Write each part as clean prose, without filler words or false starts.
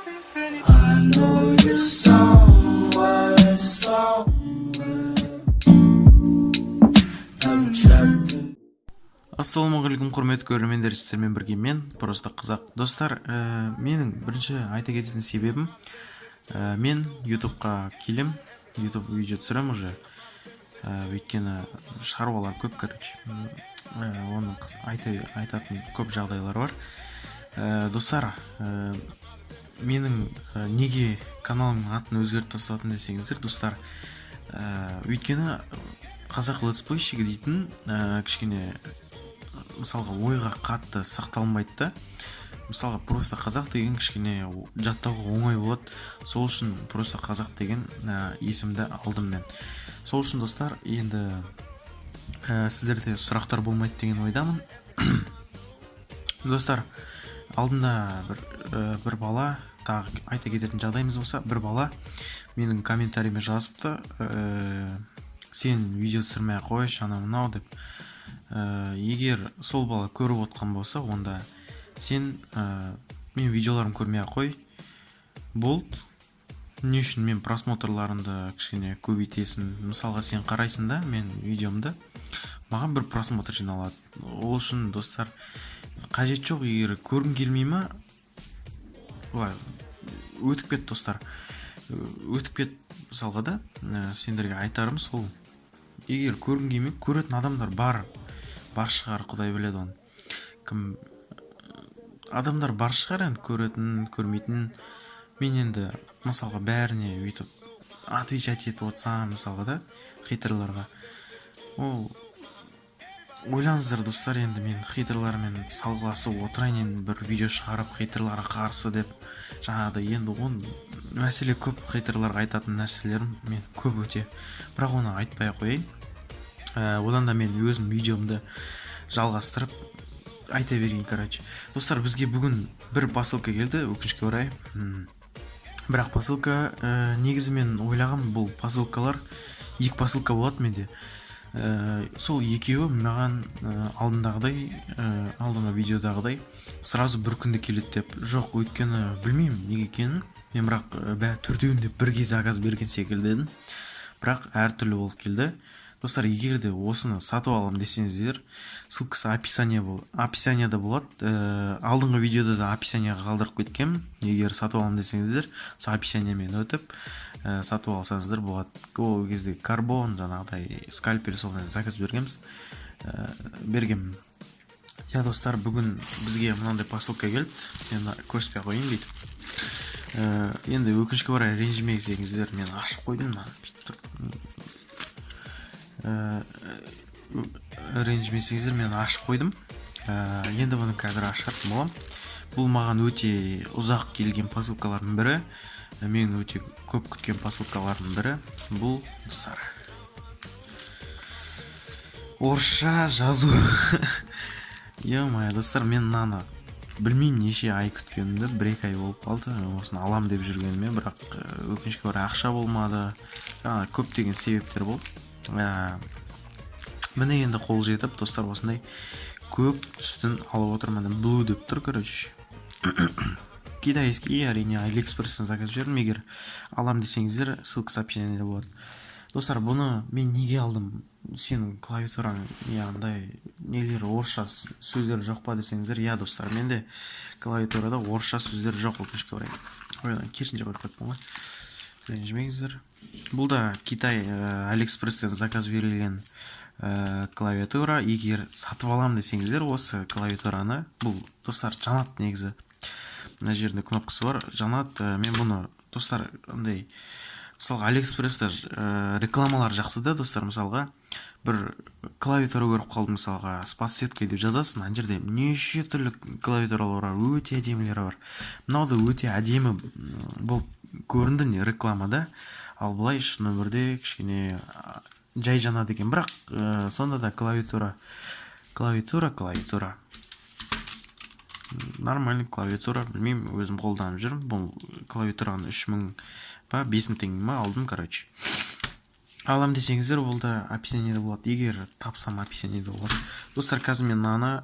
I know you're somewhere, somewhere. I'm trapped in. Ассалаумағалейкум құрметті көрермендер, сіздермен бірге мен просто қызақ. Достар, менің бірінші айта кететін себебім, мен ютубқа келем, ютуб видео түсірем уже, өйткені шаруалар көп, короче, оның айтатын көп жағдайлар бар. Достар, менің неге каналымның атын өзгертіп тастадым десеңіздер, достар, өйткені қазақ летсплейщигі дейтін кішкене мысалға ойға қатты сақталмайды да. Мысалға просто қазақ деген кішкене жаттауға оңай болады. Сол үшін просто қазақ деген есімді алдым мен. Сол үшін достар, енді сіздерде сұрақтар болмайды деген ойдамын. Достар, алдында бір бала, тағы айта кететін жағдайымыз болса, бір бала менің комментарийме жазыпты, сен видео түсірмей қойшы, анау мынау деп. Егер сол бала көріп отқан болса, онда сен мен видеоларым көрмей қой, болды. Не үшін мен просмотрларымды кішкене көбейтесің? Мысалға сен қарайсың да мен видеомды, маған бір просмотр жиналады. Ол үшін достар, қажет жоқ. Егер көргің келмей ма, былай өтіп кет достар, өтіп кет. Мысалға да сендерге айтарым сол, егер көргің келмей, көретін адамдар бар шығар, құдай біледі оны. Кім адамдар бар шығар, енді көретін, көрмейтін. Мен енді мысалға бәріне өйтіп отвечать етіп отырсам, мысалға да хейтерларға, ол ойлаңыздар достар, енді мен хейтерлармен салғыласып отырайын, енді бір видео шығарып хейтерларға қарсы деп, жаңағыдай. Енді оны мәселе көп, хейтерларға айтатын нәрселерім мен көп өте, бірақ оны айтпай қояйын. Одан да мен өзім видеомды жалғастырып айта берейін, короче. Достар, бізге бүгін бір посылка келді, өкінішке орай. Бірақ посылка, негізі мен ойлағам, бұл посылкалар екі посылка болады менде. Сол екеуі маған алдыңғы видеодағыдай сразу бір күнде келеді деп. Жоқ, өйткені білмеймін неге екенін. Мен бірақ төртеуінде бірге заказ берген секілді едім, бірақ әртүрлі болып келді. Достар, егер де осыны сатып алам десеңіздер, ссылкасы описанияда болады. Алдыңғы видеода да описанияға қалдырып кеткем. Егер сатып алам десеңіздер, сол описаниямен өтіп сатып алсаңыздар болады. Ол кезде карбон, жаңағыдай скальпель, солай заказ бергем. Я, достар, бүгін бізге мынандай посылка келді. Мен көрсетпей қойын бүйтіп. Енді өкінішке орай ренжімеңіздер, мен ашып қойдым. Ренжімесеңіздер, мен ашып қойдым. Енді бұны қазір ашатын болам. Бұл маған өте ұзақ келген посылкалардың бірі, мен өте көп күткен посылкалардың бірі. Бұл достар, орысша жазу. Е-мая, достар, мен мынаны білмеймін неше ай күткенімді, 1-2 ай болып қалды осыны алам деп жүргеніме, бірақ өкінішке орай ақша болмады. Көптеген себептер болды. Міне енді қол жетіп, достар, осындай көк түстін алып отырмын. Blue деп тұр, короче. Китайский, әрине Алиэкспресстен заказ бердім. Егер алам десеңіздер, ссылкасы описанияда болады. Достар, бұны мен неге алдым? Сенің клавиатураң яғындай нелері, орысша сөздер жоқ па десеңіздер, я, достар, менде клавиатурада орысша сөздер жоқ, өкінішке орай. Ойдан керісінше қойып қойыппын ғой. Ренжімеңіздер. Бұл да Китай Алиэкспресстен заказ берілген клавиатура. Егер сатып алам десеңіздер, осы клавиатураны, бұл достар жанат негізі. Мына жерінде кнопкасы бар, жанат. Мен бұны, достар, андай, мысалға Алиэкспрессте рекламалар жақсы да, достар. Мысалға бір клавиатура көріп қалдым, мысалға спасетка деп жазасың, ана жерде неше түрлі клавиатуралар бар, өте әдемілері бар. Мынау да өте әдемі болып көрінді не рекламада, ал былай шын өмірде кішкене жай жанады екен. Бірақ сонда да клавиатура. Нормальный клавиатура, білмеймін, өзім қолданып жүрмін. Бұл клавиатураны 3000 ба 5000 теңге ма алдым, короче. Алам десеңіздер, ол да описанияда болады. Егер тапсам, описанияда болады. Достар, қазір мен мынаны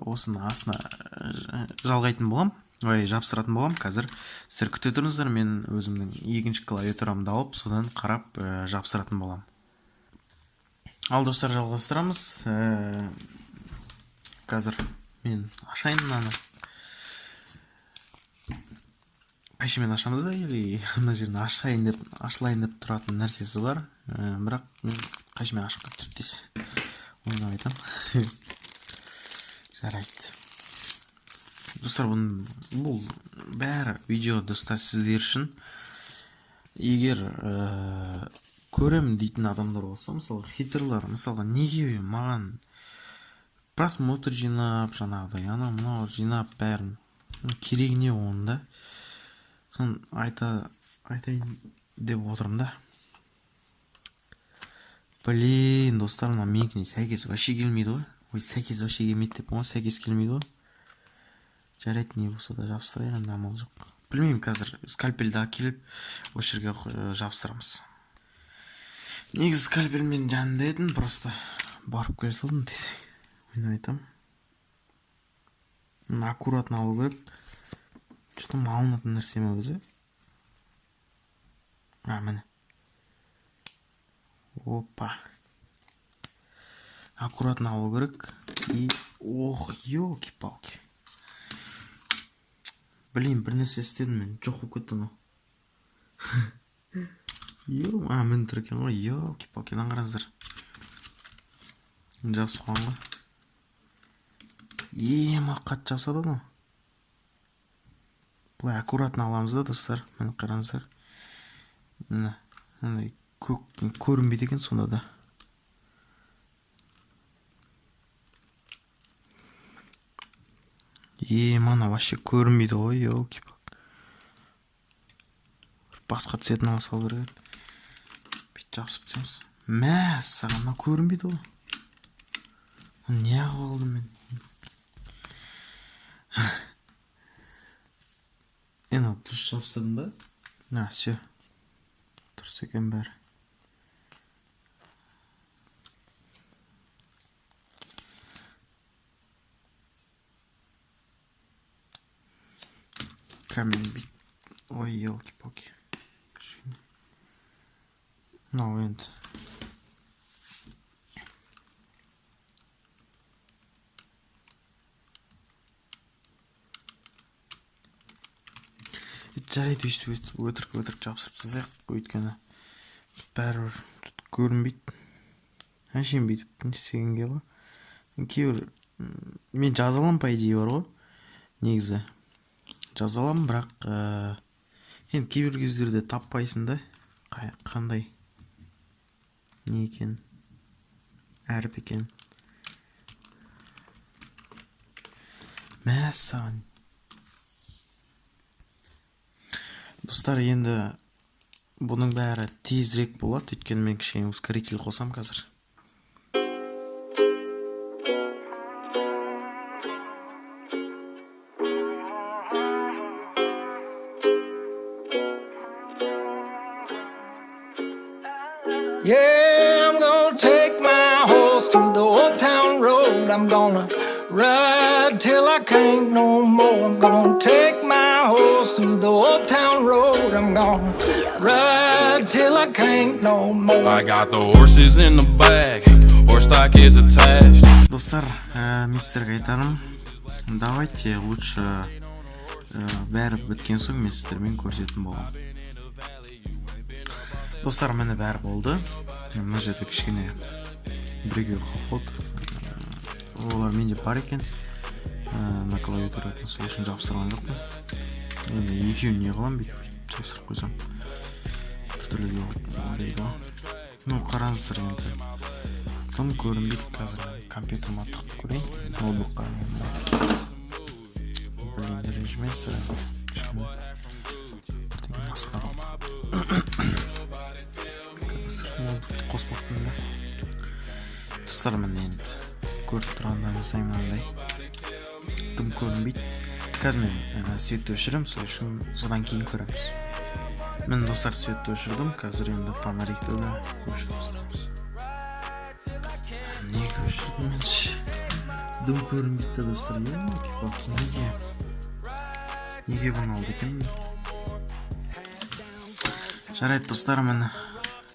осыны астына жалғайтын болам. ой жабыстыратын боламын қазір. Сіздер күте тұрыңыздар, мен өзімнің екінші клавиатурамды алып содан қарап жабыстыратын боламын. Ал достар, жалғастырамыз. Қазір мен ашайын мынаны. Қайшымен ашамыз да, или мына жерін ашайын деп тұратын нәрсесі бар. Бірақ мен қайшымен ашып кетіп тұрды десе. Оны айтамын. Жарайды. Достар, бұл бәрі видео достар сіздер үшін. Егер көрем дейтін адамдар болса, мысалы хитрлар, мысалы неге маған просмотр жинап, жаңағыдай анау жинап бәрін керегі не оның да? Сон айтайын деп отырмын да. Блин, достар, мына менікіне сәйкес вообще келмейді ғой. Ой, сәйкес вообще келмейді деп ғой, сәйкес келмейді ғой. Жарайды, не болса да жабыстырайын, енді амал жоқ. Білмеймін, қазір скальпельді әкеліп осы жерге жабыстырамыз. Негізі скальпельмен жанында едім, просто барып келе салдым десек. Мен айтамын. Аккуратно алу керек. Что-то малынатын нәрсе ме өзі? Міне. Опа. Аккуратно алу керек. И ох, ёлки-палки. Блин, бір нәрсе істедім мен. Жоқ болып кетті ғой. Мен тұр екен ғой. Ёлки-палки, қараңыздар. Жабысып қалған ғой. Қатты жабысады ғой. Бұлай аккуратно аламыз да, достар. Мен қараңыздар. Көрінбейді екен сонда да. Мана вообще көрінбейді ғой, ёлки-палки. Басқа цветін ала салу керек. Бүйтіп жабысып түсеміз. Саған көрінбейді ғой. Не қылды мен? Дұрыс жабыстырдым ба? Все. Дұрыс екен бәрі. Камень бит. Ой, елки-палки. Енді. Жарайды, өтірік жабыстырып тастайық, өйткені бәрібір көрінбейді. Әшейін бүйтіп не істегенге ғой. Кейбір мен жазалам по идее бар ғой. Негізі жазалам, бірақ енді кейбір кездерде таппайсың да. Қандай не екен, әріп екен. Мәссаған. Достар, енді бұның бәрі тезірек болады, өйткені мен кішкене ускоритель қосам қазір. Yeah, I'm gonna take my horse through the old town road. I'm gonna ride till I can't no more. I'm gonna take my horse through the old town road. I'm gonna ride till I can't no more. I got the horses in the back, horse stock is attached. Достар, мистерге айтарым, давайте лучше бәрі біткен соң мен сіздермен көрсететін боламын. Достар, мені бәрі болды. Мына жерде кішкене біреуге қалып қалды. Олар менде бар екен. На клавиатурасын сол үшін жабыстырған жоқпын. Енді екеуін не қылам, бүйтіп жабыстырып қойсам. Біртүрлі ойлайды. Қараңыздар енді. Тым көрінбейді, қазір компьютеріме тығып көрейін. Ноутбукқа. Блин, режимесі. Бірдеңе астына қалды. Қоспақпын да. Достар, мен енді көріп тұрғандарыңыздай мынандай тым көрінбейді. Қазір мен светті өшірем, сол үшін содан кейін көреміз. Мен достар светті өшірдім, қазір енді фонарикті да өшіріп бастаймыз. Неге өшірдім мен? Дым көрінбейді достар. Неге? неге бұны алды екен? Жарайды достар, міне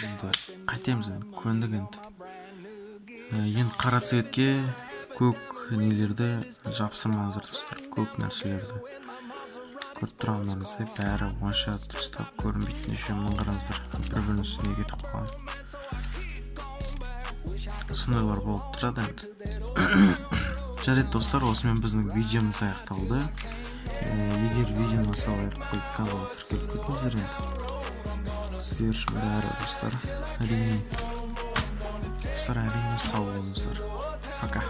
енді қайтеміз, көндік енді. Енді қара цветке көк нелерді жапсырмаңыздар достар, көк нәрселерді. Көріп тұрғандарыңыздай бәрі онша дұрыстап көрінбейтін жөнін қараңыздар, бір-бірінің үстіне кетіп қалған. Сондайлар болып тұрады енді. Жарайды достар, осымен біздің видеомыз аяқталды. Егер видеоны салайық қойып каналға тіркеліп кетіңіздер енді. Сіздер үшін бәрі достар, әрине сау болыңыздар. Пока.